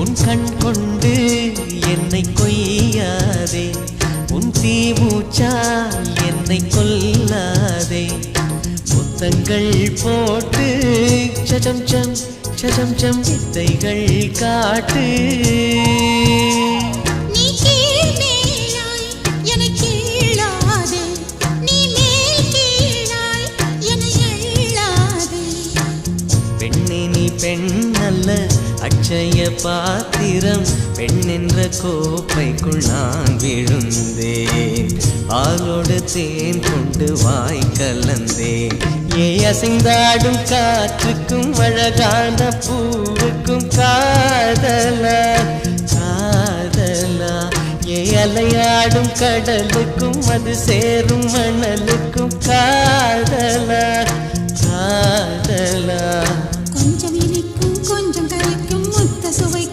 உன் கண் கொண்டு என்னை கொய்யாதே, உன் தீமூச்சால் என்னை கொல்லாதே. முத்தங்கள் போட்டு சஜம் சம் சஜம் சம் வித்தைகள் காட்டு. பெண் அல்ல அட்சய பாத்திரம், பெண் என்ற கோப்பைக்குள் நான் விழுந்தேன். பாலோடு தேன் கொண்டு வாய் கலந்தேன். ஏ அசைந்தாடும் காற்றுக்கும் அழகான பூவுக்கும் காதலா காதலா. ஏ அலையாடும் கடலுக்கும் அது சேரும் மணலுக்கும் காதலா காதலா.